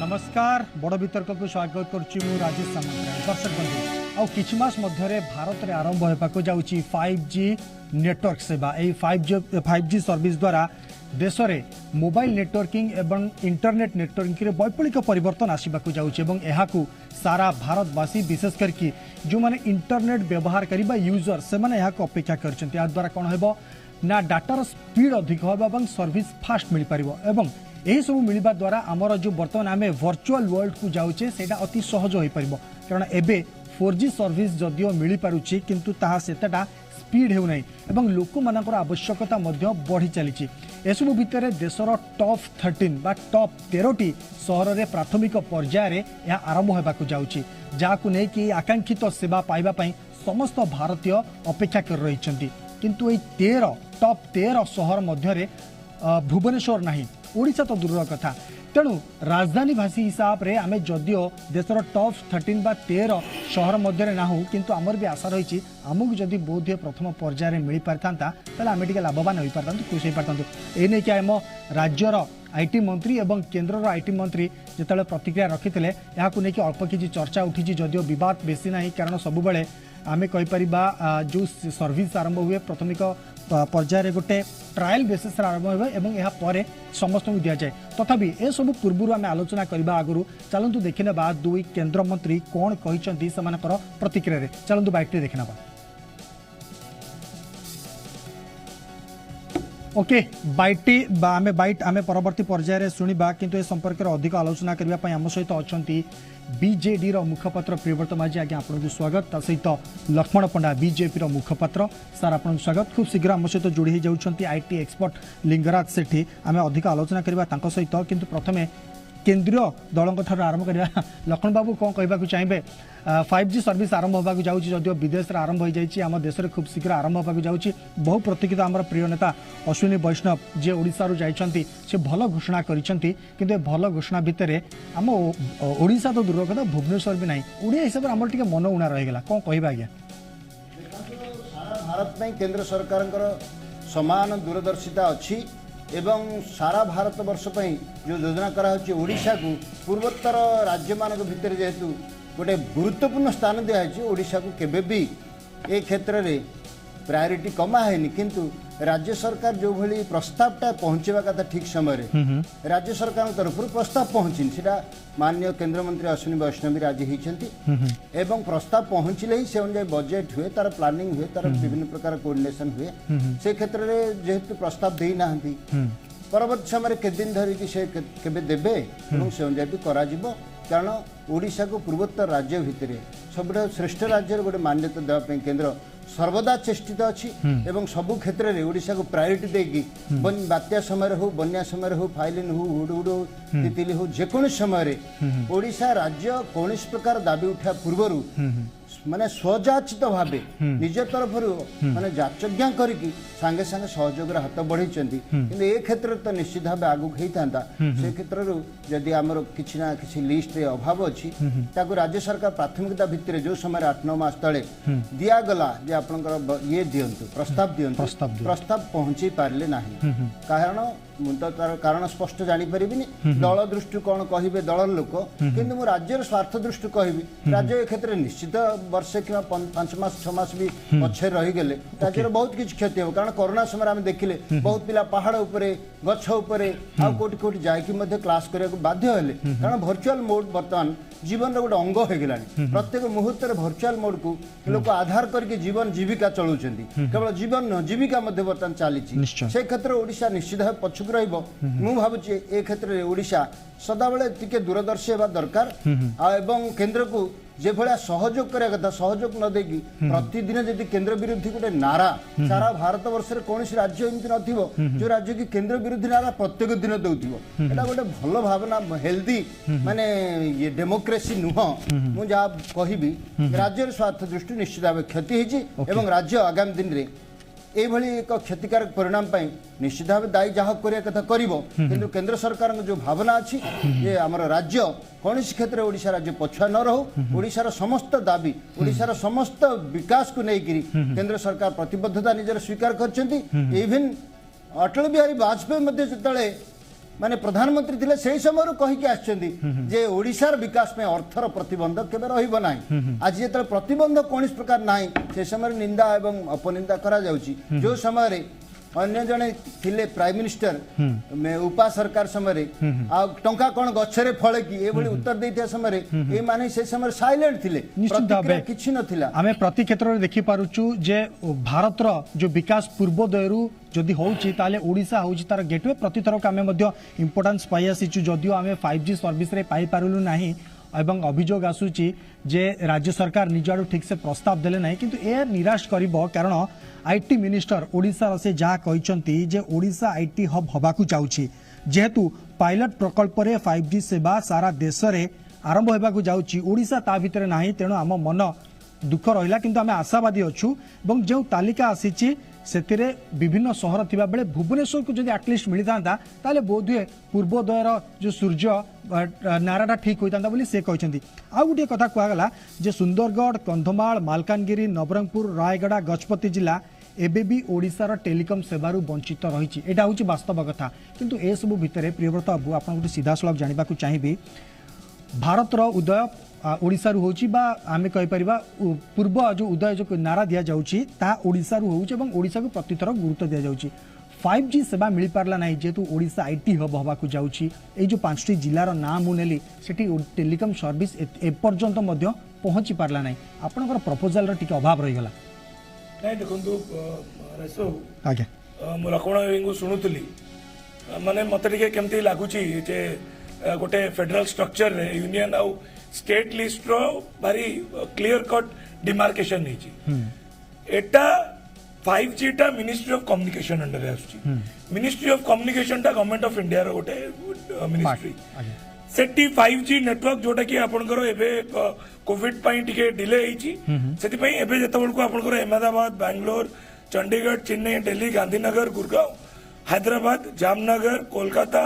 नमस्कार बड़ वितर्क को स्वागत करुच्ची मु राजेश सामंतराय। दर्शक बंधु आउ किछि मास मध्यरे भारत में आरंभ होबाकू जाउची 5G नेटवर्क सेवा। यही 5G सर्विस द्वारा देश में मोबाइल नेटवर्किंग एवं इंटरनेट नेटवर्किंग रे वैप्लविक परिवर्तन आसबाकू जाउची एवं एहाकू सारा भारतवासी विशेष करके जो माने इंटरनेट व्यवहार करिबा यूजर से माने एहाकू अपेक्षा करछन्ती। आ द्वारा कोन हेबो ना डाटार स्पीड अधिक होबा एवं सर्विस फास्ट मिल पारिबो एवं यही सब मिलवा द्वारा आमर जो बर्तमान आम वर्चुअल वर्ल्ड को जाऊे सेटा अति सहज हो पार कारण एबे 4G सर्विस जदिओ मिल पारुछि किंतु ताहा सेटा स्पीड हो नहीं एवं लोक मानकर आवश्यकता मध्य बढ़ी चली। एसबू भितर देशर टॉप 13 बा टॉप 13टी सहर में प्राथमिक पर्यायर यह आरंभ होगाकू जाउछि जाकू नै कि आकांक्षित सेवा पाइबा पई समस्त भारतीय अपेक्षा कर रही किंतु ये 13 टॉप 13 सहर मध्य भुवनेश्वर नहीं ओडिशा तो दूर कथा। तेणु राजधानी भाषी हिसाब रे आमे जदिओ देशर टॉप 13 बा 13 शहर मध्य ना हो किंतु आमर भी आशा रही आमको जदि बोध प्रथम पर्यायर मिल पारता ताले आमे टिके लाभवान हो पारता खुश हो पारता। एने कि आम राज्यर आईटी मंत्री एवं केन्द्रर आईटी मंत्री जिते प्रतिक्रिया रखिते यहाँ नहीं अल्प किसी चर्चा उठी जदिओ बद बेसी ना कारण सबुबले आमे कहीपर जो सर्विस आरंभ हुए प्राथमिक पर्यायर गोटे ट्रायल बेसिस आरंभ हो एवं यह पर समस्त को दि जाए तथापि ए सब पूर्व आम आलोचना करने आगु चलतु देखने दुई केन्द्र मंत्री कौन कहते से प्रतिक्रिया चलतु बाइट देखना। ओके बाइट आम परवर्ती पर्यायर शुणा किंतु ए संपर्क में अधिक आलोचना करने आम सहित अच्छा बीजेडी मुखपात्र प्रियव्रत माझी आज्ञा आपको स्वागत ता सहित लक्ष्मण पंडा बीजेपी मुखपात्र सार आपको स्वागत खूब शीघ्र आम सहित जोड़ी जाऊँच आईटी एक्सपर्ट लिंगराज सेठी आम अधिक आलोचना करवा सहित किंतु प्रथमे केंद्रीय दलों आरंभ करवा लक्ष्मण बाबू कौन कहवाक चाहिए 5G सर्विस आरंभ होगा जाऊँगी जदिओ विदेश में आरंभ हो जाए आम देश में खूब शीघ्र आरंभ होगा जाऊँगी बहु प्रतीक्षित आम प्रिय नेता अश्विनी वैष्णव जी ओडिशा रू जाइछंती से भल घोषणा करिसेंती किंतु भल घोषणा भितर आम ओडिशा तो दूर कथा भुवनेश्वर भी नहीं ओडिया हिसाब से आम टे मन उणा रहीगला कौन कहबा आज्ञा सारा भारत में केंद्र सरकार समान दूरदर्शिता अच्छी एवं सारा भारत वर्ष जो योजना कराई ओडिशा को पूर्वोत्तर राज्य मान भितर जेहेतु गोटे गुरुत्वपूर्ण स्थान दिखाई ओडिशा को केबे भी ए क्षेत्र में प्रायोरिटी कमा है किंतु राज्य सरकार जो भली प्रस्तावटा पहुँचवा कथा ठीक समय राज्य सरकार तरफ प्रस्ताव पहुँचनी सीटा माननीय केंद्र मंत्री अश्विनी वैष्णव राजी होती एवं प्रस्ताव पहुँचले ही से अनुसार बजेट हुए तार प्लानिंग हुए तार विभिन्न प्रकार कोऑर्डिनेशन हुए से क्षेत्र में जेहेतु प्रस्ताव देना परवर्त समय केदिन धरिकी से केबे देबे से अनुसार भी करा कारण ओडिशा को पूर्वोत्तर राज्य भितर सब श्रेष्ठ राज्य गोटे मान्यता देवाई केन्द्र सर्वदा चेष्टित अच्छी एवं सबु क्षेत्र में ओडिशा को प्रायोरिटी देगी बात्या समय हो बन्या समय हो फाइलिन हो हुडहुड हो तितली हो जेको समय ओडिशा राज्य कौन प्रकार दाबी उठा पूर्व माने स्वजाचित भावे निज तरफ माने जाचज्ञा करके सांगे सांगे सहयोग हाथ बढ़े कि ए क्षेत्र तो निश्चित भाव आगु होता से क्षेत्र जदि आमर किसी ना किसी लिस्ट रे अभाव अच्छी राज्य सरकार प्राथमिकता भितर जो समय 8-9 मास तले दिगला जे आपनकर ये दिंतु प्रस्ताव दिंतु प्रस्ताव पहुँची पारे ना कारण तो तार कारण स्पष्ट जापर दल दृष्टि कौन कहे दल लोक कि राज्यर स्वार्थ दृष्टि कहि राज्य ए क्षेत्र निश्चित वर्षे कि 5 मास 6 मास भी पछे रहीगले राज्यर बहुत किसी क्षति हो कारण कोरोना समय आम देखिले बहुत पिला पहाड़ उपरे गछ उपरे आ कोटी कोटी जाइए क्लास करने बाध्य हेले कारण भर्चुआल मोड बर्तमान जीवन गोटे अंग हो गलानी प्रत्येक मुहूर्त भर्चुआल मोड को लोक आधार करके जीवन जीविका चलाउछन्ती केवल जीवन न जीविका बर्तमान चली से क्षेत्र ओडिशा निश्चित भाव पछुक रहिबो मु भाबुची ए क्षेत्र में ओडिशा सदाबले टिके दूरदर्शी हेबा दरकार एवं केंद्र को जे भलिया सहयोग करिया कथा सहयोग न देगी प्रतिदिन यदि केंद्र विरोधी गोटे नारा सारा भारत वर्ष में कौन राज्य एमती नथिबो जो राज्य की केंद्र विरोधी नारा प्रत्येक दिन दउथिबो एटा गोटे भल भावना हेल्दी माने ये डेमोक्रेसी नुह मु जा कहिबी राज्य स्वार्थ दृष्टि निश्चित भाव क्षति होइछि एवं राज्य आगामी दिन रे एभली एक क्षतिकारक परिणाम पाई निश्चित भाव दायी जहाँ करिया कथा करिवो किंतु केंद्र सरकार जो भावना अच्छी जे हमर राज्य कौन क्षेत्र में ओडिशा राज्य पछुआ न रहो ओडिशार समस्त दाबी ओडिशार समस्त विकास को लेकर केंद्र सरकार प्रतिबद्धता निजर स्वीकार करछन्ती इवन अटल बिहारी वाजपेयी मध्य जिते माने प्रधानमंत्री थिले सेही समय कहिके आछचंदी जे ओडिशार विकास में अर्थर प्रतिबंधक केबे रहिबो नाही। आज जेतले प्रतिबंधक कोनिस प्रकार नाही से समय निंदा एवं अपनिंदा करा जाउची। जो समय रे अन्य जने थिले प्राइम मिनिस्टर में उपा सरकार समय आ टंका कोन गछरे फळे की एभली उत्तर दैथिया समय ए माने से समय साइलेंट थिले प्रतिक्रिया किछि नथिला। आमे प्रति क्षेत्र रे देखि पारुछु जे भारतर जो विकास पूर्वोदयरु जदि होउची ताले ओडिसा होउची तार गेटवे प्रति थरक आमे मध्य इंपोर्टेंस पाई आसीचु जदियो आमे 5G सर्विस रे पाई पारुलु नाही एवं अभियोग आसुची जे राज्य सरकार निज आडू ठीक से प्रस्ताव देले नाही किंतु ए निराश करिवो कारण आईटी मिनिस्टर ओडिसा से जहाँ कहते जे ओडिशा आईटी हब हवाकू चाहूची जेहेतु पायलट प्रकल्प रे 5G सेवा सारा देश रे आरंभ होबाकू जाउची ओडिशा ता भितरे नाही तेणु आम मन दुख रहिला किंतु आमे आशावादी अछु एवं जो तालिका आसीची सेतिरे विभिन्न सहर थिबा बेले भुवनेश्वर को जदि एटलिस्ट मिली थांता ताले बोधुए पूर्वोदयर जो सूर्य नाराटा ठीक होता बोली से कहते। आउ गोटे कथा कहगला जे सुंदरगढ़ कंधमाल मालकानगिरी नवरंगपुर रायगड़ा गजपति जिला एबे भी ओडिशार टेलिकम सेवारु वंचित रही एटा हूँ वास्तव कथा किंतु ए सबु भितर प्रियव्रत बाबू आपन गोटे सीधा सलभ जानिबा को चाहिबी भारतर उदय ओडिशारु होउची बा आमे कहि परिबा पूर्व जो उदय जो नारा दिया जाउची ता ओडिशारु होउची एवं ओडिशा को प्रतिथर गुरुत्व दिया जाउची 5G सेवा मिल पारला नाही जेतु ओडिशा आईटी हब हवाकू जाउची ए जो 5टी जिलार नाम मुनेली सेठी टेलिकम सर्विस ए पर्यंत मध्य पहुंची पारला नाही आपनकर प्रपोजल र टिके अभाव रहि गला नहीं देखंतु रेसो आगे मु लखमण को सुनुतली माने मते टिके केमती लागुची जे गोटे फेडरल स्ट्रक्चर रे यूनियन आउ स्टेट लिस्ट रो भारी क्लियर कट डिमार्केशन नहीं एटा 5G टा मिनिस्ट्री ऑफ कम्युनिकेशन अंडर आसुची मिनिस्ट्री ऑफ कम्युनिकेशन टा गवर्नमेंट ऑफ इंडिया रो गोटे मिनिस्ट्री सेठी 5G नेटवर्क जोटा कि आपनकर एबे कोविड पई टिके डिले हेची सेति पई एबे जेतबेल को आपनकर अहमदाबाद बेंगलोर चंडीगढ़ चेन्नई दिल्ली गांधीनगर गुड़गांव हैदराबाद जामनगर कोलकाता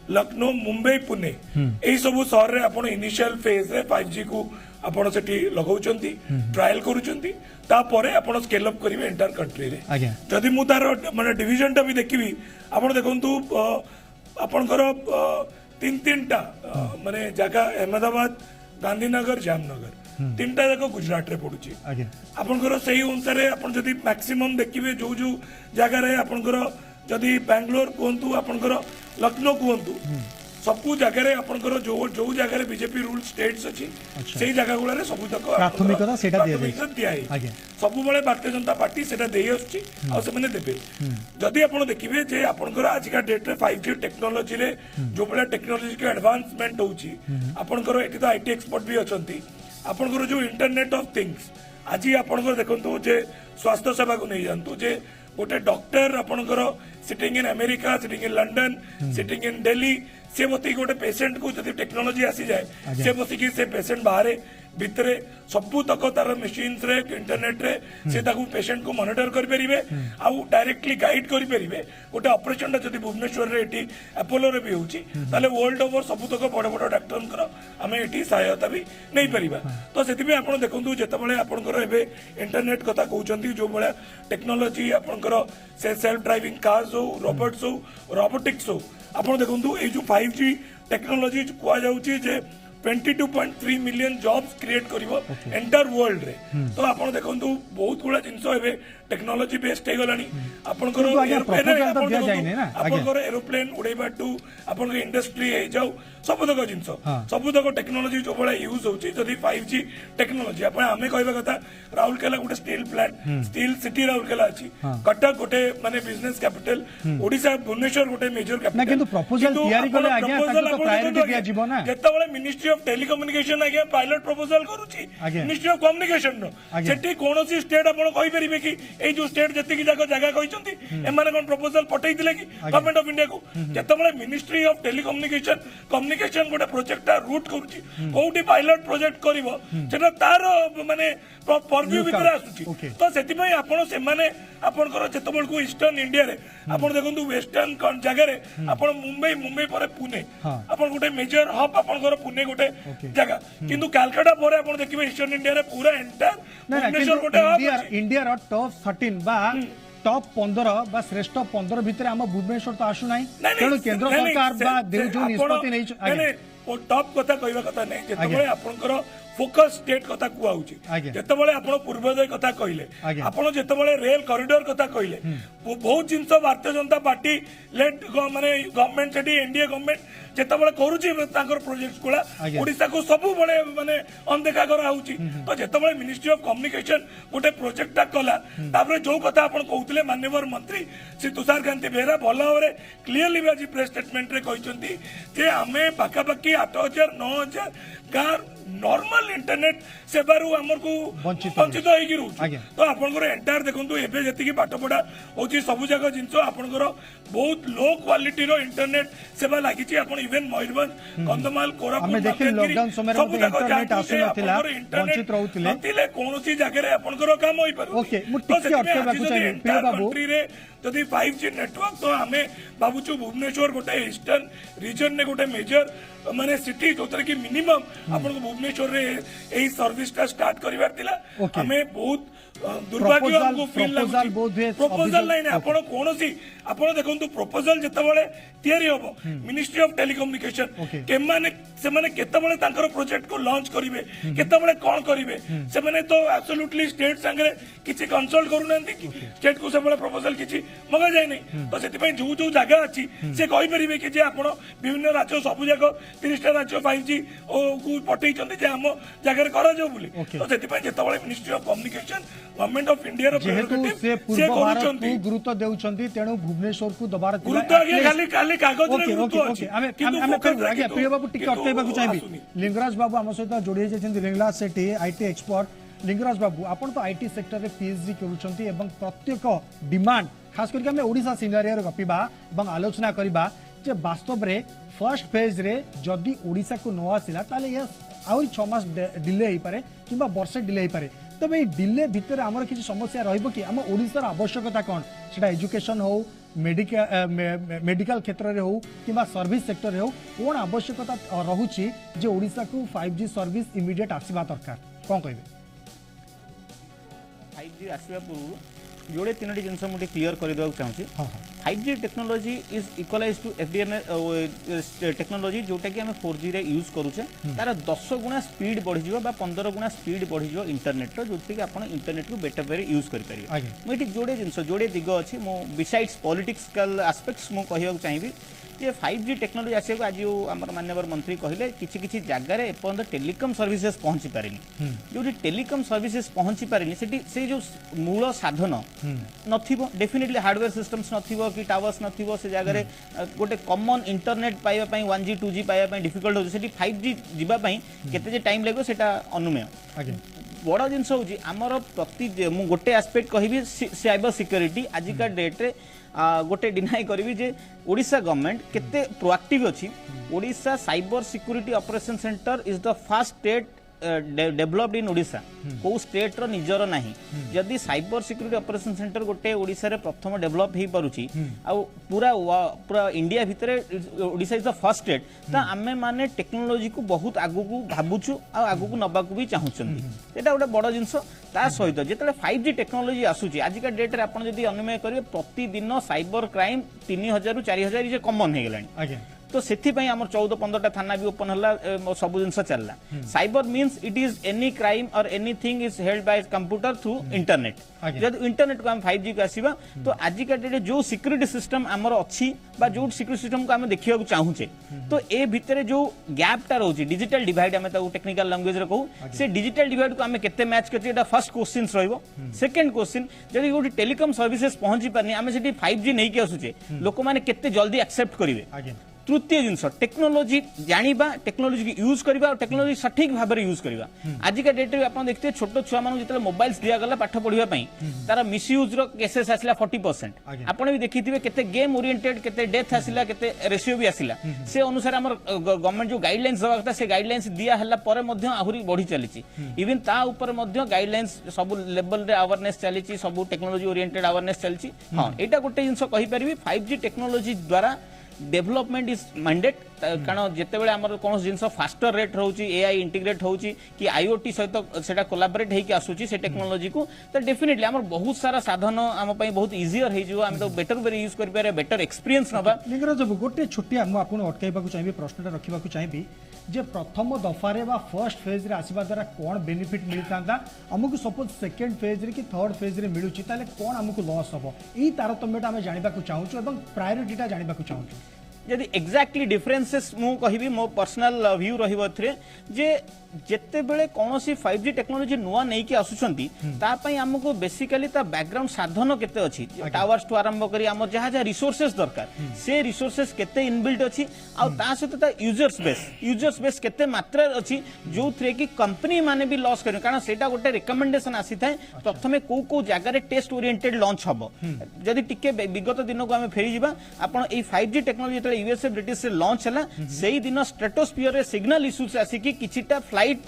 लखनऊ मुंबई पुणे यही सब सहर रे आपण इनिशियल फेज रे 5G को आपण सेठी लगाउचंती ट्रायल करूचंती तापरे आपण स्केल अप करिवे एंटायर कंट्री रे जदि मु तार माने डिवीजन टा भी देखिबी आपण देखंतु आपणकर तीन टा माने जगह अहमदाबाद गांधीनगर जामनगर तीनटा जगह गुजरात रे पडुची आपणकर सही अनुसार आपण जदि मैक्सिमम देखिबे जो जो जगह रे आपणकर जदि बेंगलोर कहतु आपणकर लखनऊ कहतु सबू जगह आपणकर जो जो जगह बीजेपी रूल स्टेट्स अच्छी से जगह गुड़ा सब तक प्राथमिकता दिए सब बड़े भारतीय जनता पार्टी से देवे जदि आप देखिए जे आपणकर आजिका डेट रे 5G टेक्नोलोजी रे जो बड़ा टेक्नोलोजी के एडवांसमेंट होची आपणकर एटी तो आईटी एक्सपर्ट भी अछंती आपणकर जो इंटरनेट ऑफ थिंग्स आज आपणकर देखंतु जे स्वास्थ्य सेवा को नहीं जानतु जे गोटे डॉक्टर आपणकर sitting in America sitting in London sitting in Delhi से बती गोटे पेशेंट को जब टेक्नोलोजी आसी जाए से बसिकी से पेशेंट बाहर भितरे सबू तक तार मशीन्स रे इंटरनेट रे से ताकू पेशेंट को मॉनिटर कर परिबे आउ डायरेक्टली गाइड कर परिबे गोटे ऑपरेशन टा जदी भुवनेश्वर रे एटी अपोलो रे भी होची ताले वर्ल्ड ओवर सबू तक बड़ बड़ डॉक्टर कर हमें एटी सहायता भी नहीं परिबा तो सेति भी आपण देखंतु जेतबेले आपनकर एबे इंटरनेट कथा कहउचंती जो बड़ा टेक्नोलोजी आपनकर से सेल्फ ड्राइविंग कार्स हो रोबोट्स हो रोबोटिक्स हो आपण देखंतु ए जो 5G टेक्नोलोजी कुआ जाउची जे 22.3 मिलियन जॉब्स क्रिएट करिवो एंटायर वर्ल्ड रे तो आपण देखंतु बहुत गुडा जिंस एबे टेक्नोलोजी बेस्ड हे गलानी आपनकर आपनकर एरोप्लेन उड़ैबाटू आपनकर इंडस्ट्री हे जाऊ सब तक जिंस सब तक टेक्नोलोजी जो बड़ा यूज होची जदी 5G टेक्नोलोजी आपण हमें कहबा कथा राउरकेला गोटे steel plant steel city Rourkela अछि कटक गोटे माने बिजनेस कैपिटल ओडिसा भुवनेश्वर गोटे मेजर कैपिटल किंतु प्रपोजल तयारी करले आगे ताको प्रायोरिटी दिया जीवो ना जेतबेले मिनिस्ट्री ऑफ टेलीकम्युनिकेशन आगे पायलट प्रपोजल करूची मिनिस्ट्री ऑफ कम्युनिकेशन नो सेठी कोनोसी स्टेट आपण कहि परिबे कि ए जो स्टेट जति जगह कहते एमाने कोन प्रपोजल पठै दिले कि गवर्नमेंट ऑफ इंडिया को जेतबेले मिनिस्ट्री ऑफ टेलीकम्युनिकेशन कम्युनिकेशन गोटे प्रोजेक्ट रूट करूची कोउटी पायलट प्रोजेक्ट करिवो सेटा तार माने परव्यू भीतर आसुची तो सेति पई आपण से माने आपनकर जेतबेल को ईस्टर्न इंडिया रे आपण देखंतु वेस्टर्न जगह रे आपण मुंबई पर पुणे आपण गोटे मेजर हब आपनकर पुणे गोटे जगह किंतु कलकत्ता पर आपण देखिबे ईस्टर्न इंडिया रे पूरा एंटायर भुवनेश्वर गोटे इंडिया रो टॉप 13 बा टॉप 15 बा श्रेष्ठ 15 भितर आम भुवनेश्वर तो आसु नाही नहीं, तेणु केंद्र नहीं, सरकार नहीं, बा से- देउ जो से निष्पत्ति नहीं, नहीं नहीं, वो टॉप कथा कहवा कथा नहीं जेतबळे आपनकर फोकस स्टेट कथा कुआ होची आगे। जेतबळे आपण पूर्वोदय कथा कहिले आगे। आपण जेतबळे रेल कॉरिडोर कथा कहिले बहुत जिंस भारतीय जनता पार्टी लेट माने गवर्नमेंट सेठी एनडीए गवर्नमेंट जेतबळे करूची तांकर प्रोजेक्ट गुला आगे। ओडिसा को सब बळे माने अनदेखा करा होची तो जेतबळे मिनिस्ट्री ऑफ कम्युनिकेशन गोटे प्रोजेक्ट कला तापर जो कथा आपण कहउतले माननीय मंत्री श्री तुषार कांति बेहरा भल भाବରେ क्लियरली भी आज प्रेस स्टेटमेंट रे कहचंती जे आमे पाखापाखि 8000 9000 गार नॉर्मल इंटरनेट सेवारू हमको वंचित वंचित होइकी रहउछ आज्ञा। तो आपनकर एंटायर देखंतु एबे जति पाठ पढ़ा होची सब जगह जिंस आपनकर बहुत लो क्वालिटी रो इंटरनेट सेवा लागिची आपण इवन मयूरभंज कंधमाल कोरापुट आमे देखिन लॉकडाउन समय रे सब जगह इंटरनेट जातु आसु जे नथिला आपनकर इंटरनेट वंचित रहउतिले नथिले कोनोसी जगह रे आपनकर काम होई पारु ओके, मु टिके अटकेबाकु चाहिए। प्रिय बाबू। जदि 5G नेटवर्क तो आमे भावुछु भुवनेश्वर गोटे ईस्टर्न रीजन ने गोटे मेजर माने सिटी जोतर कि मिनिमम आपन को भुवनेश्वर रे एही सर्विस टा स्टार्ट करिवार तिला ओके। हमें बहुत दुर्भाग्य Proposal- हमको फील proposal बोध हुए प्रपोजल अभियोग- नहीं आपण कोनोसी आपण देखंतु प्रपोजल जेतबळे तयारी होबो मिनिस्ट्री ऑफ टेलीकम्युनिकेशन ओके। केमाने से माने केतबळे तांकर प्रोजेक्ट को लॉन्च करिवे केतबळे कोन करिवे से माने तो एब्सोल्युटली स्टेट संगे किछि कंसल्ट करू नंती कि स्टेट को सबळे प्रपोजल किछि मगा जाय नहीं तो सेति पय जो जो जगह अछि से कहि परिबे कि जे आपण विभिन्न राज्य सब जगह 30 टा राज्य 5G ओ को पठेइ चंदी जे हम जगह रे करा जो बोली ओके। तो सेति पय जेतबळे ministry of communication government of India रो जेहेतु से पूर्व भारत को गुरुत्व देउछंती तेणु भुवनेश्वर को दबार गुरुत्व आगे खाली कागज रे ओके गुरुत्व ओके अछि ओके आमे किंतु आमे focus आगे किंतु- प्रिय बाबू टिके किंतु अटकेबाकू चाहिबी आसुनी। लिंगराज बाबू हम सहित जोड़ी जाइछन्ती लिंगराज सेठी आईटी एक्सपर्ट लिंगराज बाबू आपण तो आईटी सेक्टर रे पीएचडी करूछन्ती एवं प्रत्येक डिमांड खास करके हमें ओडिशा सिनारियो रे गपिबा एवं आलोचना करिबा जे वास्तव रे फर्स्ट फेज रे जदी ओडिशा को न आसिला ताले ये आउरी 6 मास डिले होई पारे किबा वर्षे डिले होई पारे तबे डिले भितर आमर किसी समस्या रहइबो कि आम ओडिशार आवश्यकता कोन सेटा एजुकेशन हो मेडिकल क्षेत्र रे हो किबा सर्विस सेक्टर रे हो कोन आवश्यकता रहुची जे ओडिशा को 5G सर्विस इमीडिएट आसीबा दरकार कोन कहबे 5G आसवा पूर्व जोड़े तीनोटी जिनस मुझे क्लियर करदेवा चाहूँगी हाँ हाँ 5G technology is equalize to FDMA technology जोटा कि आम 4G रे यूज करूचे तार 10 गुणा स्पीड बढ़ी बा 15 गुणा स्पीड बढ़ी इंटरनेट जो कि आप इंटरनेट को बेटर वे यूज करेंगे आगे। मुझे जोड़े जिनस जोड़े दिग अच्छी मो बिसाइड्स पॉलिटिकल एस्पेक्ट्स मु कहवाक चाहिए जे 5G टेक्नोलॉजी आसिया आज आमर माननीय मंत्री कहले किसी जगार एपर्यंत टेलीकम सर्विसेज पहुंची पारिनी जो टेलीकम सर्विसेज पहुंची पारिनी से जो मूल साधन नथिबो डेफिनेटली हार्डवेयर सिस्टम्स नथिबो कि टावर्स नथिबो से जगार गोटे कॉमन इंटरनेट पाइबा पई 1G 2G पाइबा पई डिफिकल्ट हो सेठी 5G जीवा पई केते जे टाइम लागो सेटा अनुमेय आगे बड़ जिनस हूँ आमर प्रति मु गोटे एस्पेक्ट कहबी साइबर सिक्योरिटी आजिका डेट रे गोटे डिनाई करी जे ओडिशा गवर्नमेंट केते प्रोएक्टिव अछि Odisha cyber security operation centre is the first state developed in Odisha को स्टेट रो निजर नाही जदि साइबर सिक्योरिटी ऑपरेशन सेंटर गोटे ओडिशा रे प्रथम डेवलप हे परुची आ पूरा पूरा इंडिया भितरे Odisha is the first state ता आमे माने टेक्नोलॉजी को बहुत आगु को भाबुछु आ आगु को नबा को भी चाहुचंदी एटा गोटे बड़ जिंस ता सहित जेतले 5G टेक्नोलॉजी आसुची आजिका डेट रे आपण जदि अनुमय करिवे प्रतिदिन साइबर क्राइम 3000 रु 4000 जे कॉमन हे गेलानी आगे तो से आम 14-15 थाना भी ओपन है सब जिन चलला cyber means it is any crime और anything is held by computer through internet जब इंटरनेट को हम 5G को आसीबा तो आजिका डेट जो सिक्योरिटी सिस्टम आमर अच्छी बा जो सिक्योरिटी सिस्टम को आम देखा चाहूचे तो ए भितर जो गैपटा रोचे डिजिटल डिवाइड आम टेक्निकल लैंग्वेज रे कहू से डिजिटल डिवाइड को आम केते मैच करछे फर्स्ट क्वेश्चन रहिबो सेकंड क्वेश्चन जदि गोटे टेलीकॉम सर्विसेज पहुंची पारनी आम से 5G नहीं के आसुचे लोक माने केते जल्दी एक्सेप्ट करिवे आगे तृतीय जिनस टेक्नोलॉजी जानिबा टेक्नोलॉजी की यूज करबा और टेक्नोलॉजी सठिक भाव में यूज करबा आजिका डेट रे आपण देखते छोट छुआ मानु जतले मोबाइल्स दिया गला पाठ पढिबा पई तार मिसयूज रो केसेस आसिला 40% आपण भी देखिथिबे केते गेम ओरिएंटेड केते डेथ आसिला केते रेशियो भी आसिला से अनुसार हमर गवर्नमेंट जो गाइडलाइंस दवा कथा से गाइडलाइंस दिया हला परे मध्ये आहुरी बढ़ी चलीची इवन ता ऊपर मध्ये गाइडलाइंस सब लेवल रे अवेयरनेस चलीची सब टेक्नोलॉजी ओरिएंटेड अवेयरनेस चलीची हां एटा गोटे जिंस कहि परिबी 5G टेक्नोलॉजी द्वारा डेवलपमेंट इज मैंडेट कारण जितेबाला आमर कौन जिन फास्टर रेट रोचे एआई इंटीग्रेट होची कि आईओटी सहित सेटा कोलाबोरेट होकर आसूची से टेक्नोलॉजी को तो डेफिनेटली आमर बहुत सारा साधन आम बहुत इजियर हो आम तो बेटर वे यूज कर पारे बेटर एक्सपीरियंस नबा लिंगराज बाबू गोटे छोटिया मुझे आपको अटकाइबा चाहिए प्रश्नटा रखा चाहिए जे प्रथम दफारे बा फर्स्ट फेज रे आसीबा द्वारा कौन बेनिफिट मिलता आमको सपोज सेकेंड फेज रे कि थर्ड फेज रे मिलुची ताले कौन आमको लॉस हम यही तारतम्यटा आम जानवा चाहूँ और प्रायोरीटा जानवा चाहूँ यदि एक्जाक्टली डिफरेन्सेस मु कहिबी मो पर्सनल व्यू रहिबो एथरे जे जेते बेले कोनोसी 5G टेक्नोलॉजी नुआ नै कि आसुचंती ता पई हमको बेसिकली ता बैकग्राउंड साधन केते अछि टावर्स टू आरंभ करी हम जहा जहा रिसोर्सेस दरकार से रिसोर्सेस केते इनबिल्ट अछि आ ता सहित ता यूजर्स बेस केते मात्रा अछि जो थरे कि कंपनी माने भी लॉस करियो कारण सेटा गोटे रिकमेंडेशन आसी थाए प्रथमे को जगह रे टेस्ट ओरिएंटेड लॉन्च हबो जदि टिके विगत दिन को हम फेरी जिबा आपण ए 5G टेक्नोलॉजी यूएसए ब्रिटिश से लॉन्च है से ही दिन स्ट्रेटोस्फियर रे सिग्नल इश्यूज आसिकी किछिटा फ्लाइट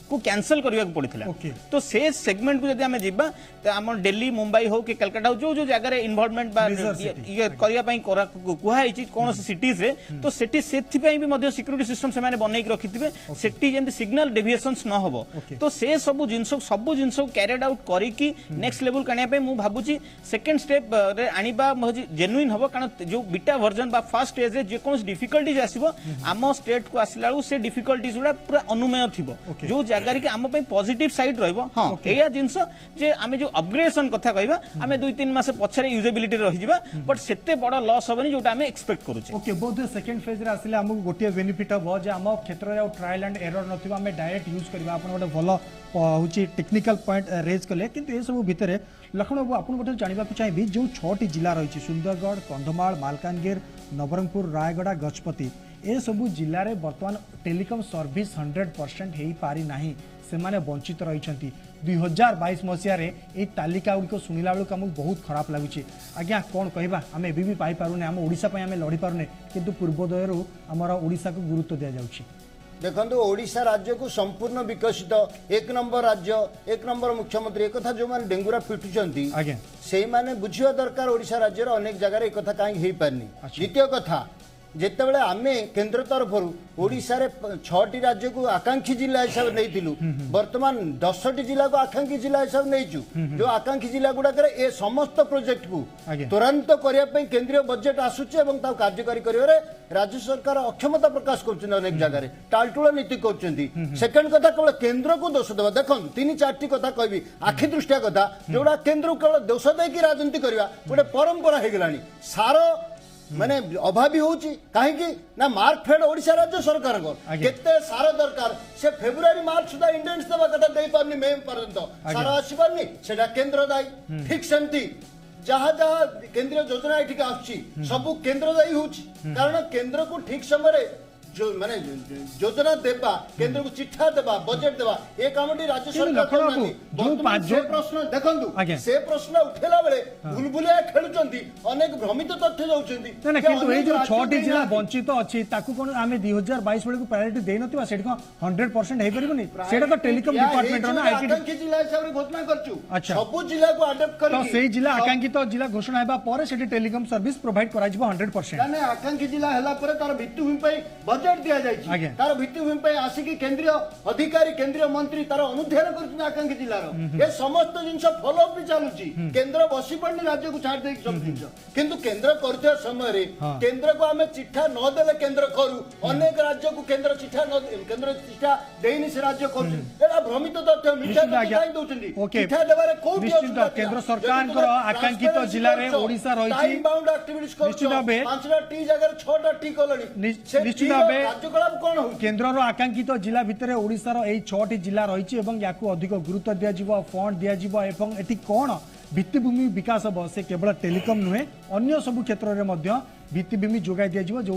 को कैंसल करने को पड़ता तो से सेगमेंट को जब जीवा तो आम दिल्ली मुंबई हो कि कलकत्ता हो जो जो जगह इन्वॉल्वमेंट कहुई कौन सिटीज रे तो सेठी सिक्यूरीटी सिस्टम से बनई रखिथे से सिग्नल डेविएशंस न हो तो से सब जिनस कैरिड आउट करके नेक्स्ट लेवल करने मु भाबुची सेकंड स्टेप रे आनिबा जेन्युइन हबो कारण जो बीटा वर्जन बा फर्स्ट स्टेज रे जे कोन डिफिकल्टीज आसीबो आम स्टेट को आसिला से डिफिकल्टीज गुडा पूरा अनुमेय थिबो जो जगह कि आम पॉजिटिव साइड रहिबो हां एया जिंस जे आमे जो अपग्रेडेशन कथा कहबा आमे 2-3 मास पछरे यूजेबिलिटी रहि जिबा बट सेते बड़ लॉस होबनी जोटा आमे एक्सपेक्ट करूचे ओके बोथ सेकंड फेज रे आसिले हमको गोटे बेनिफिट हो जे हम क्षेत्र रे ट्रायल एंड एरर नथिबा आमे डायरेक्ट यूज करबा आपण गोटे भलो होची टेक्निकल पॉइंट रेज कले किंतु ए सब भितरे लखन बाबू आपन गोटे जानिबा को चाहिबी जो 6टी जिला रहिछि सुंदरगढ़ कंधमाल मालकानगिर नवरंगपुर रायगड़ा गजपति ए सबु जिले में बर्तमान टेलीकॉम सर्विस 100% हो पारि नाही से माने वंचित रही 2022 मसीह ये तालिका गुड़िक शुणिला बेलू आमको बहुत खराब लगुच आज्ञा कौन कहवा आम एबी भी पाइपारूने आम ओडिशा पई आम लड़ी पारुने किंतु पूर्वोदय आमर ओडिशा को गुरुत्व दिया जाउछि देखो ओडिशा राज्य को संपूर्ण विकसित एक नंबर राज्य एक नंबर मुख्यमंत्री एक जो मैंने डेंगुरा पिटुचंती से माने बुझिया दरकार ओडिशा राज्य अनेक जगह एक कहीं हो पारनी द्वितीय कथा जितेबाला आम केन्द्र तरफ ओडिशा रे 6टी राज्य को आकांक्षी जिला हिसाब नहीं बर्तमान 10टी जिला को आकांक्षी जिला हिसाब नहीं जो आकांक्षी जिला गुड़ाक ए समस्त प्रोजेक्ट को त्वरान्वित करने केंद्रीय बजेट आसूचे कार्यकारी करिवारे राज्य सरकार अक्षमता प्रकाश कर अनेक जगह टालटुला नीति कर सेकेंड कथा केवल केन्द्र को दोष देवा देख 3-4टी कथा कहबी आखि दृष्टिया कथा जोड़ा केन्द्र केवल दोष देकी राजनीति करवा गोटे परंपरा हो गलानी सार माने अभावी होची काहे ना मार्क फेड ओडिशा राज्य सरकार को केते सारा दरकार से फेब्रुआरी मार्च सुधा इंडेंस देवा कथा दे पारनी मे पर्यंत सारा आसी पारनी सेटा केंद्र दायी ठीक सेमती जहाँ जहाँ केंद्रीय योजना एठी आछी सब केंद्र दायी होची कारण केंद्र को ठीक समय जो माने योजना देबा केंद्र को चिट्ठा देबा बजेट देबा ए कामटी राज्य सरकार जो प्रश्न देखंतु से प्रश्न उठेला बेले भूलभुलिया खेलुचंती अनेक भ्रमित तथ्य जाउचंती ना किंतु ए जो 6टी जिला वंचित अछि ताकू कोन आमे 2022 बेले को प्रायोरिटी देइ नथिबा सेठ को 100% हे परबनी सेटा तो टेलीकॉम डिपार्टमेंट रो ना आईटी आकांक्षी जिला हिसाब रे घोषणा करछु सब जिला को अडॉप्ट करी तो सेही जिला आकांक्षित जिला घोषणा हेबा परे सेठी टेलीकॉम सर्विस प्रोवाइड करा जिवो 100% माने आकांक्षी जिला हला परे तार भित्तिभूमि पई बजेट दिया जाय तार भित्तिभूमि पे आसिकी केंद्रीय अधिकारी केंद्रीय मंत्री तार अनुध्यान करछन आकांक्षी जिलार ए समस्त जिंस फॉलो अप भी चालुची केंद्र बसी पड़नी राज्य को छाड़ दे सब जिंस किंतु केंद्र करते समय रे केंद्र को हमें चिट्ठा न देले केंद्र करू अनेक राज्य को केंद्र चिट्ठा न केंद्र चिट्ठा देइनी से राज्य करछ एला भ्रमित तथ्य मिथ्या तथ्य दउचंदी चिट्ठा देबारे कोठी केंद्र सरकार को आकांक्षित जिला रे ओडिशा रहिछि टाइम बाउंड एक्टिविटीज करछ 5टा टी जगह 6टा टी कोलनी निश्चित भाव केन्द्र आकांक्षित जिला भितर ओडिशार 6टी जिला रही या अधिक गुरुत्व दिज्व फंड दिज्व एवं एटी कौन भित्तिभूमि विकास हम से केवल टेलीकॉम नुहे अन्य सबु क्षेत्र में भित्तिभूमि जोगाई दिज्व जो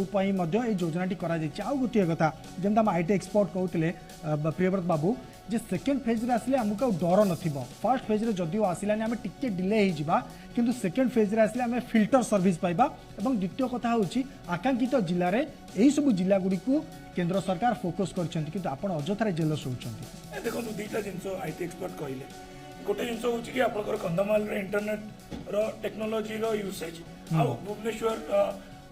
योजना गोटे कथा जमी आम आईटी एक्सपर्ट कहते प्रियव्रत बाबू जे सेकेंड फेज रे आसिले हमको डर नथिबो फर्स्ट फेज रे जदियो आसिलानी आमे टिके डिले हे जिबा किंतु सेकेंड फेज रे आसिले आमे फिल्टर सर्विस पाइबा एवं द्वितीय कथा होची आकांक्षित जिल्ला रे एही सब जिल्ला गुडी को केंद्र सरकार फोकस करछंती किंतु आपण अजथारे जेलस होउछंती देखो दुईटा जिंस आईटी एक्सपर्ट कहले गोटे जिंस होची कि आपनकर कंधमाल रे इंटरनेट रो टेक्नोलॉजी रो यूसेज आ भुवनेश्वर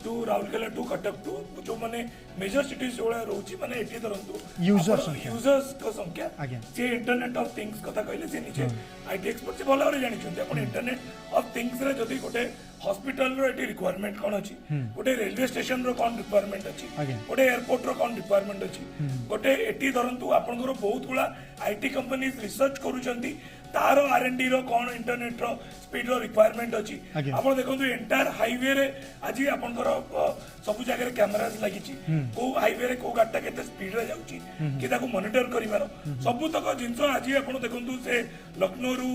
टू राउरकेला टू कटक टू जो माने मेजर सिटीज जो रोची माने एठी धरंतु यूजर्स को संख्या जे इंटरनेट ऑफ थिंग्स कथा कहले से निजे आईटी एक्सपर्ट से भलो रे जानि छथि अपन इंटरनेट ऑफ थिंग्स रे जदी गोटे हॉस्पिटल रो एटी रिक्वायरमेंट कोन अछि गोटे रेलवे स्टेशन रो कोन रिक्वायरमेंट अछि गोटे एयरपोर्ट रो कोन रिक्वायरमेंट अछि गोटे एटी धरंतु आपन को बहुत गुला आईटी कंपनीज रिसर्च करूचंती तार आरएनडी रो कोन इंटरनेट रो स्पीड रो रिक्वायरमेंट अछि आपण देखंतु एंटायर हाईवे रे आज आपण को सब जगह कैमरास लागि छि को हाईवे रे को गाटा केते स्पीड रे जाउछि कि ताको मॉनिटर करिवार सब तक जिंस आज आपण देखंतु से लखनऊ रु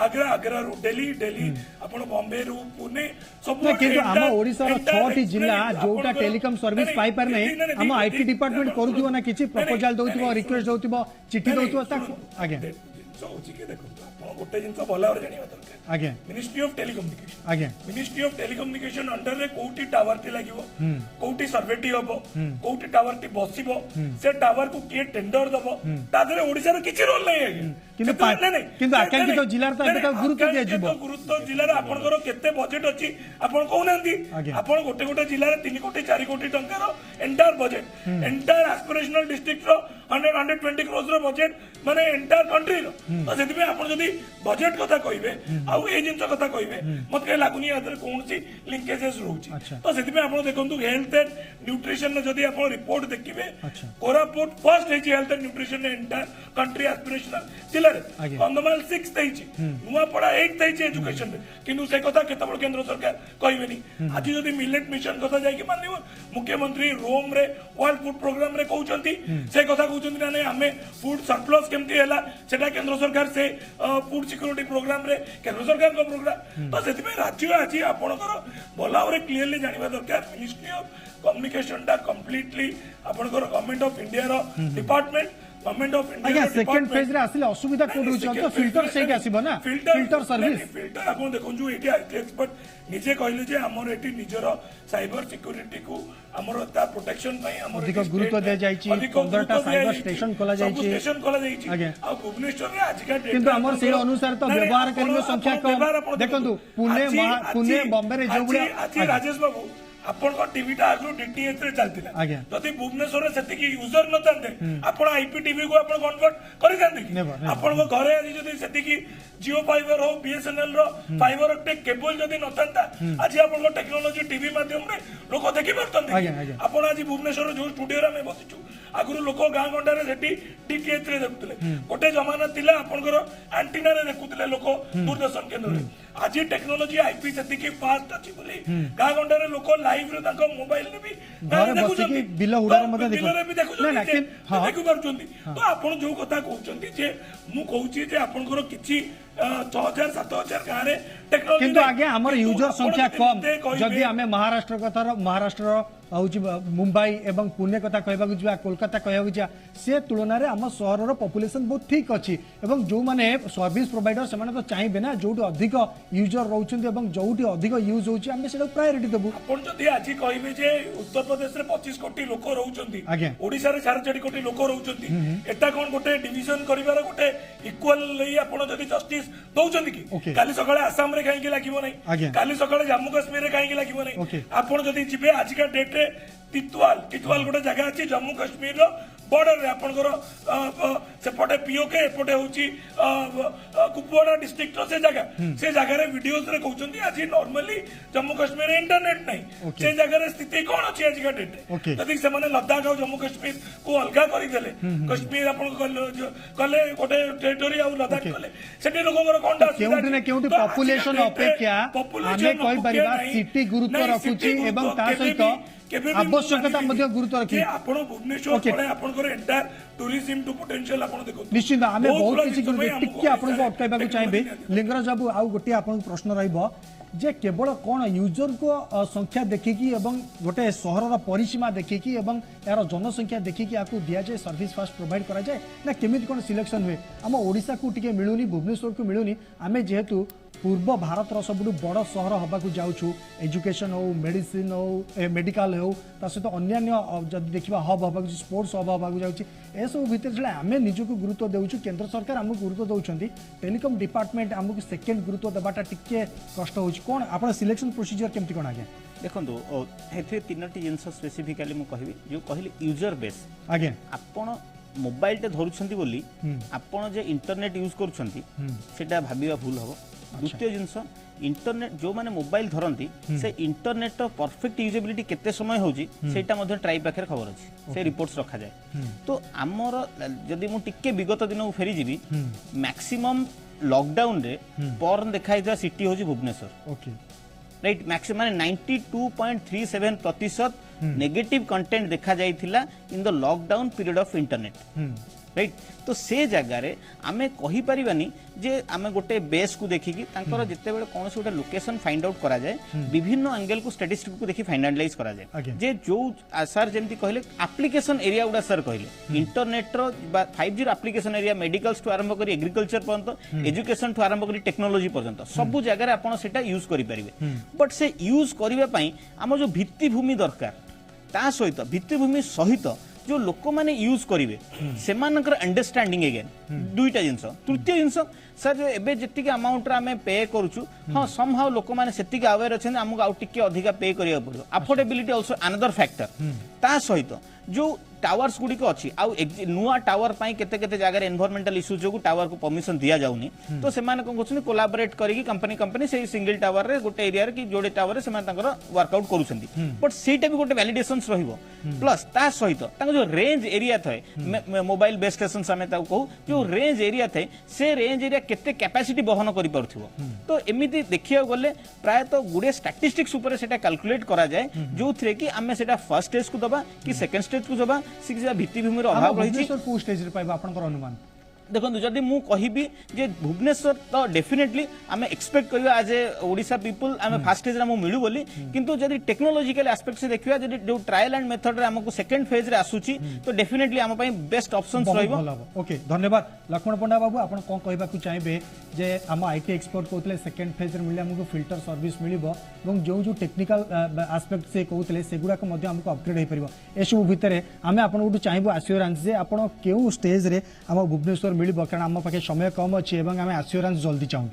आगरा रु दिल्ली आपण बॉम्बे रु पुणे सब किंतु हम ओडिसा रो 6टी जिल्ला जोटा टेलीकॉम सर्विस पाई पर नै हम आईटी डिपार्टमेंट करूथिबो ना किछि प्रपोजल दोथिबो रिक्वेस्ट दोथिबो चिट्ठी दोथिबो आगे गोटे जिन भल जाना दरकार ministry of telecommunication ministry of telecommunication under रे कोठी टावर टी लागिवो कोठी सर्वे टी हबो कोठी टावर टी बसिबो से टावर को किए टेंडर दबो तादरे ओडिसा रो किछि रोल नै किंतु आकांक्षित जिल्ला रे तो गुरुत्व दिया जिवो गुरुत्व जिल्ला रे आपनकर केते बजेट अछि आपन कहउनांती आपन गोटे गोटे जिल्ला रे 3 कोटी 4 कोटी टंका रो entire budget entire aspirational district रो 100-120 करोड़ रो बजेट माने एंटायर कंट्री रो तो सेति में आपन जदी बजेट कथा कहिबे आ ए जिंस कथा कहिबे मते लागुनी आदर कोनसी लिंकेजेस रहउची तो सेति में आपन देखंतु हेल्थ एंड न्यूट्रिशन ने जदी आपन रिपोर्ट देखिबे कोरापुट फर्स्ट है हेल्थ एंड न्यूट्रिशन ने एंटायर कंट्री एस्पिरेशनल जिल्ला रे कंदमाल 6 तैछि नुआपड़ा 8 तैछि एजुकेशन रे किंतु से कथा केतबळ केंद्र सरकार कहिबेनी आज जदी मिलेट मिशन कथा जाय कि मानिबो मुख्यमंत्री रोम रे वर्ल्ड फूड प्रोग्राम रे कहउचंती से कथा कहउचंती ना हमें फूड सरप्लस केमती हैला सेटा केंद्र सरकार से फूड सिक्योरिटी प्रोग्राम रे केंद्र सरकार को प्रोग्राम तो सेति में राज्य आज आपनकर भलावरे क्लियरली जानिबा दरकार मिनिस्ट्री ऑफ कम्युनिकेशन दा कंप्लीटली आपनकर गवर्नमेंट ऑफ इंडिया रो department government of India second phase रे आसिले असुविधा कोड होछ तो फिल्टर से आसीबो ना फिल्टर सर्विस फिल्टर आपण देखन जो एटी आईटी एक्सपर्ट निजे कहले जे हमर एटी निजरो साइबर सिक्योरिटी को हमर ता प्रोटेक्शन पई हमर अधिक गुरुत्व दे जाई छी 15टा साइबर स्टेशन खोला जाई छी आ भुवनेश्वर रे आज का किंतु हमर से अनुसार तो व्यवहार करियो संख्या कम देखंतु पुणे बॉम्बे रे जो आज राजेश बाबू आपण को टीवी टा आगु डीटीएच रे चलतिला जति भुवनेश्वर रे सेति की यूजर न तांते आपण आईपीटीवी को आपण कन्वर्ट करि जांते कि आपण को घरे आज जति सेति की जियो फाइबर हो बीएसएनएल रो फाइबर ऑप्टिक केबल जति न तांता आज आपण को टेक्नोलॉजी टीवी माध्यम रे लोक देखि परतंते आपण आज भुवनेश्वर जो स्टूडियो रे हम बसिचु आगु लोक गां गंडा रे सेति डीटीएच रे देखुतले गोटे जमाना तिला आपण को एंटीना रे देखुतले लोक दूरदर्शन केंद्र रे आज टेक्नोलॉजी आईपी सेति की फास्ट अछि बोली गां गंडा रे लोक लाइव रे ताको मोबाइल रे भी घर बसी की बिल उडा रे मते देखो बिल रे भी देखु ना देखु परचोंती तो आपण जो कथा कहउचंती जे मु कहउची जे आपण को किछि 6000-7000 गारे टेक्नोलॉजी किंतु आगे हमर यूजर संख्या कम जदी हमें महाराष्ट्र कथा महाराष्ट्र हूँ मुंबई एवं पुणे कथा कहवाक जा कोलकाता कहवाक जा से तुलन में आम सहर पॉपुलेशन बहुत ठीक अच्छी जो मैंने सर्विस प्रोवाइडर से तो चाहिए ना जो अधिक यूजर रोचे जो अधिक यूज होती प्रायोरिटी देबू आज कहे उत्तर प्रदेश में 25 कोटी लोक रोचे ओडिशा रे 4.5 कोटी लोक रोचे एटा कौन गोटे डिविजन करिवार गोटे इक्वल आपण जदी जस्टिस दउचंदी कि काली सकाळे आसाम रे काहे कि लागिवो नै काली सकाळे जम्मू कश्मीर रे काहे कि लागिवो नै आपण जदी जिबे आज का डेट रे तितवाल गोटे जगह अच्छी जम्मू कश्मीर रो बॉर्डर रे आपनकर सेपटे पीओके एपटे होची कुपवाड़ा डिस्ट्रिक्ट से जगह रे वीडियोस रे कहउचंती आज नॉर्मली जम्मू कश्मीर रे इंटरनेट नहीं से जगह रे स्थिति कोन अछि आज का डेट रे जदी से माने लद्दाख और जम्मू कश्मीर को अलगा करि देले कश्मीर आपन कले गोटे टेरिटरी आ लद्दाख कले सेठी लोगों कोनटा केउटी ने केउटी पॉपुलेशन अपेक्षा हमें कोइ परिवार सिटी गुरुत्व रखुची एवं ता सहित आवश्यकता गुरुत्व रखी भुवनेश्वर एंटायर टूरिज्म टू पोटेंशियल देखो निश्चित आम बहुत किसी अटकाइबा चाहिए लिंगराज बाबू आउ गोटे आपन प्रश्न रहिबो जे केवल कौन यूजर को संख्या देखिकी एवं गोटे सहर परिसीमा देखिकी एवं यार जनसंख्या देखिकी आपको दि जाए सर्विस फास्ट प्रोवाइड करा जाए ना केमिति कौन सिलेक्शन हुए आम ओडिशा को टिके मिलूनी भुवनेश्वर को मिलूनी आमे जेहेतु पूर्व भारत सबुठु बड़ सहर हवा जाऊँ एजुकेशन हो मेडिसिन हो मेडिकल हो ता सहित अन्य जब देखा हब हवा स्पोर्ट्स हब हवा जाऊँ सब भितर आम निजक गुरुत्व देचु केन्द्र सरकार आमको गुरुत्व दौरान टेलीकॉम डिपार्टमेंट आमको सेकेंड गुरुत्व देवाटा टिके कष्ट हो कौन आप सिलेक्शन प्रोसीजर केमती कौन आज्ञा देखो ए तीनोटी जिनस स्पेसिफिकाली मुझे कहबी जो कहली यूजर बेस आज्ञा आपण मोबाइल टे धरुछंती बोली आपण जे इंटरनेट यूज करूछंती सेटा भाबिबा भूल हबो द्वितीय जिनस इंटरनेट जो माने मोबाइल धरंती से इंटरनेट रो परफेक्ट यूजेबिलिटी केते समय होजी सेटा मध्ये ट्राई पाखर खबर अछि से रिपोर्ट्स रखा जाए तो आमर जदी मु टिके विगत दिन फेरी जीवी मैक्सिमम लॉकडाउन रे पर्न देखाइता सिटी होजी Bhubaneswar okay right maximum 92.37% negative content देखा जाइथिला in the lockdown period of internet right तो से जगह रे आमे कहि परिबानी जे आमे गोटे बेस को देखिकी तांकर जते बेले कोन से गोटे लोकेशन फाइंड आउट करा जाए विभिन्न एंगल को स्टैटिस्टिक को देखि फाइनलाइज करा जाए जे जो सर जेमती कहले एप्लीकेशन एरिया उडा सर कहले इंटरनेट रो 5G एप्लीकेशन एरिया मेडिकल्स टू आरंभ करी एग्रीकल्चर पर्यंत एजुकेशन टू आरंभ करी टेक्नोलॉजी पर्यंत सब जगह रे आपण सेटा यूज करि परिबे बट से यूज करिबा पई हम जो भित्तिभूमि दरकार ता सहित भित्तिभूमि सहित जो लोक माने यूज करिवे सेमानकर अंडरस्टैंडिंग अगेन दुईटा जिंस तृतीय जिंस सर जो एबे जतिक अमाउंट रे हमें पे करूछु हां समहाउ लोक माने सेतिक अवेयर अछन हमको आउ टिके अधिका पे करिया पड़ो अफोर्डेबिलिटी आल्सो अनदर फैक्टर ता सहित जो टावर्स गुडी को अच्छी आउ नुआ टावर पाई केते केते जगह एनवायरमेंटल इश्यूज जो टावर को परमिशन दिया जाउनी तो सेमाने को कोछन कोलैबोरेट करिकी कंपनी से सिंगल टावर रे गोटे एरिया रे कि जोडे टावर रे सेमाने तांकर वर्कआउट करूछंती बट सेटा भी गोटे वैलिडेशंस रहिबो प्लस ता सहित तांको जो रेंज एरिया थाए मोबाइल बेस स्टेशन समेत कहू जो रेंज एरिया थाए से रेंज एरिया केते कैपेसिटी बहन करि परथिबो तो एमिति देखिया गले प्राय तो गुडे स्टैटिस्टिक्स ऊपर सेटा कैलकुलेट करा जाए जो थ्रे कि हमें सेटा फर्स्ट स्टेज को दबा कि सेकंड स्टेज को दबा भित्तिभूमि अभाव रही अनुमान देखो जदि मु कहिबी जे भुवनेश्वर तो डेफिनेटली आमे एक्सपेक्ट करबा एज ए ओडिसा पीपल आमे फर्स्ट स्टेज रे मु मिलु बोली किंतु जदि टेक्नोलॉजिकल एस्पेक्ट से देखिबा जदि जो ट्रायल एंड मेथड रे हमको सेकंड फेज रे आसुची तो डेफिनेटली हम पई बेस्ट ऑप्शंस रहइबो ओके धन्यवाद लक्ष्मण पंडा बाबू आपण कोन कहबा को चाहबे जे हम आईटी एक्सपर्ट कहतले सेकंड फेज रे मिले हमको फिल्टर सर्विस मिलिबो एवं जो टेक्निकल एस्पेक्ट से कहतले सेगुडा को मध्ये हमको अपग्रेड हे परिबो एसु भितरे आमे आपण को चाहबो एश्योरेंस जे आपण केउ स्टेज रे हम भुवनेश्वर मिलिबो कारण आम पाखे समय कम अच्छी एवं आम एश्योरेंस जल्दी चाहूँ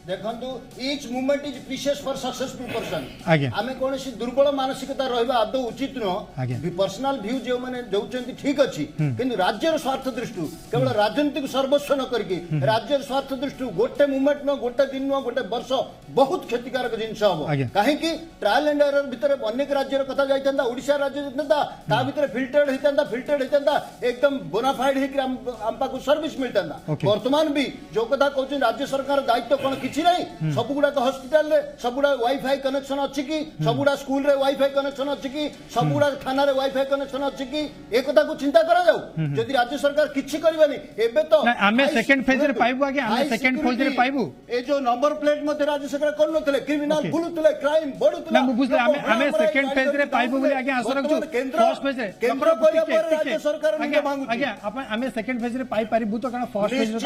देखंतु each movement is precious for successful person आगे आमे कोनसी दुर्बल मानसिकता रहबा आदौ उचित न पर्सनल व्यू जे माने दउचंती ठीक अछि किंतु राज्यर स्वार्थ दृष्टि केवल राजनीतिक सर्वस्व न करके राज्यर स्वार्थ दृष्टि गोटे मूवमेंट न गोटे दिन न गोटे वर्ष बहुत क्षतिकारक जिंस हबो काहे कि ट्रायल एंड एरर भितर अनेक राज्यर कथा जाइतंदा ओडिसा राज्य जतंदा ता भितर फिल्टर्ड हेतंदा एकदम बोनाफाइड हे कि आम पाको सर्विस मिलतंदा वर्तमान भी जो कथा कहउछ राज्य सरकार दायित्व कोन किछि नहीं सब गुडा हॉस्पिटल रे सब गुडा वाईफाई कनेक्शन अछि कि सब गुडा स्कूल रे वाईफाई कनेक्शन अछि कि सब गुडा थाना रे वाईफाई कनेक्शन अछि कि ए कथा को चिंता करा जाऊ जदि राज्य सरकार किछि करबेनी एबे तो हमें सेकंड फेज रे पाइबो आगे हमें सेकंड फेज रे पाइबो ए जो नंबर प्लेट मध्ये राज्य सरकार कोन नथले क्रिमिनल बुलुतले क्राइम बडुतले ना बुझले हमें सेकंड फेज रे पाइबो बोली आगे आशा रखछु फर्स्ट फेज रे केंद्र करिया पर राज्य सरकार ने मांगु आगे अपन हमें सेकंड फेज रे पाइ पारिबु तो कारण फर्स्ट फेज रे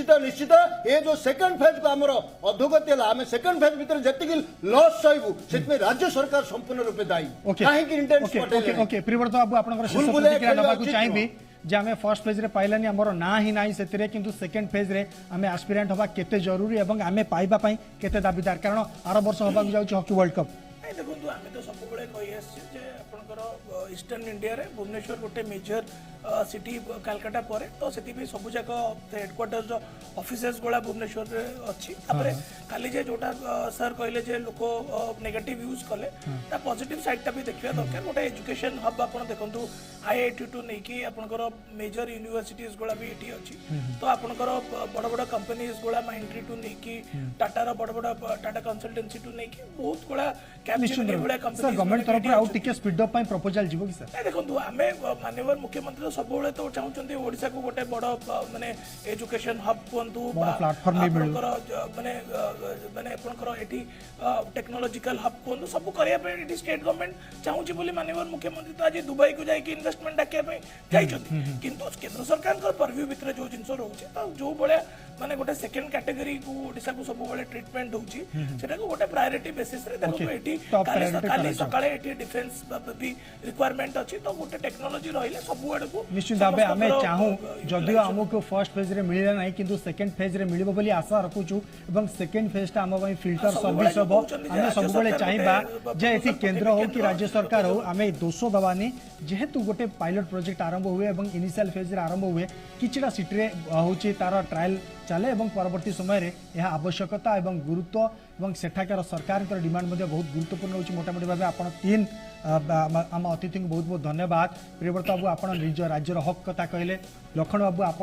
तो निश्चित ए जो सेकंड फेज को हमरो अधोगति आम सेकंड फेज भीतर जति लॉस सहिबु सेतमे राज्य सरकार संपूर्ण रूपे दायी काहे कि इंटेंस ओके ओके प्रिवर्त बाबू आपनकर शेष प्रतिक्रिया दबाकू चाहिबी जे आमे फर्स्ट फेज रे पाइलानी हमर ना ही नाही सेतिरे किंतु सेकंड फेज रे आमे एस्पिरेंट होबा केते जरूरी एवं आमे पाइबा पई केते दाबीदार कारण आर वर्ष होबा जाउची हॉकी वर्ल्ड कप नहीं देखो आम तो सब कही आपर ईस्टर्न इंडिया रे भुवनेश्वर गोटे मेजर सिटी कालकाटा पर तो से सब जाक हेडक्वार्टर्स ऑफिसेस गुड़ा भुवनेश्वर रे अच्छी खाली जे जोटा सर कहले जे लोक नेगेटिव यूज कले ता पॉजिटिव साइड टा भी देखिया दरकार गोटे एजुकेशन हब आपण देखंतु आईआईटी टू नेकी आपनकर मेजर यूनिवर्सिटीज गुड़ा भी एटी अछि तो आपनकर बड़ बड़ कंपनीज गुड़ा माइंड्री टू नेकी टाटा रो बड़ टाटा कंसल्टेंसी टू नेकी बहुत गुड़ा कैप्चर गुड़ा कंपनी गवर्नमेंट तरफ आउ टिके स्पीड अप पई प्रपोजल जीव पाइबो कि सर? नहीं देखो आम माननीय मुख्यमंत्री सब तो चाहते ओडिशा को गोटे बड़ माने एजुकेशन हब कहतु प्लाटफॉर्म भी मिलू माने माने एटी टेक्नोलॉजिकल हब कहतु सब करने स्टेट गवर्नमेंट चाहूँगी बोली माननीय मुख्यमंत्री तो आज दुबई को जाकि इन्वेस्टमेंट डाकिया जाइछथि किंतु केंद्र सरकार परव्यू भितर जो जिनस रोचे तो जो भाया माने गोटे सेकंड कैटेगरी को ओडिशा को सब बेले ट्रीटमेंट होउची सेटा को गोटे प्रायोरिटी बेसिस रे देखो एटी काली सकाळे एटी डिफेंस भी रिक्वायरमेंट अछि तो गोटे टेक्नोलॉजी रहिले सब आडे को निश्चित भाव आम चाहूँ जदियो आमको फर्स्ट फेज रे मिलला नहीं किंतु सेकंड फेज रे मिलिबो बोली आशा रखुछु एवं सेकंड फेज टा आम पई फिल्टर सर्विस होबो आमे सब बेले चाहिबा जे एथि केंद्र हो कि राज्य सरकार हो आमे दोषो दबानी जेहेतु गोटे पायलट प्रोजेक्ट आरंभ हुए एवं इनिशियल फेज रे आरंभ हुए किछिटा सिटी रे होची तार ट्रायल चले एवं परवर्ती समय रे यह आवश्यकता एवं गुरुत्व एवं सेठाकार सरकार डिमांड बहुत गुरुत्वपूर्ण होची मोटामोटी भाव आपण तीन आम अतिथि को बहुत बहुत धन्यवाद। प्रियव्रत बाबू आप निज राज्यर हक कथा कहले, लखन बाबू आप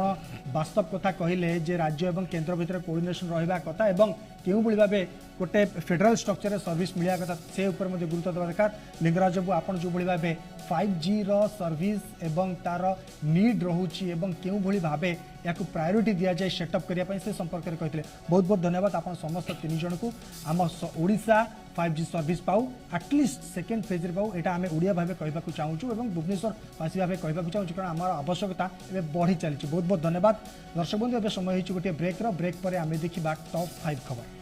वास्तव कथा कहले जे राज्य एवं केंद्र भितर कोऑर्डिनेशन रहिबा कथा एवं केउ भली भाबे गोटे फेडरल स्ट्रक्चर सर्विस मिलिया कथा से ऊपर मध्य गुरुत्व देवा दरकार। लिंगराज बाबू आप जो भली भाबे 5G रो सर्विस एवं तार नीड रहुची एवं केउ भली भाबे याकू प्रायोरिटी दिया जाए सेटअप करिया पई से संपर्क रे कहथिले। बहुत बहुत धन्यवाद आप समस्त तीन जन को। आम ओडिशा 5G सर्विस पाऊ एटलिस्ट सेकेंड फेज रे पाऊ एटा आमे ओडिया भाबे कहबा को चाहूछु एवं भुवनेश्वर वासी भाबे कहबा को चाहूछु कारण आमार आवश्यकता एबे बढ़ी चली। बहुत बहुत धन्यवाद दर्शक बंधु। एबे समय होइछु गोटे ब्रेक पर आमे देखिबा टॉप 5 खबर।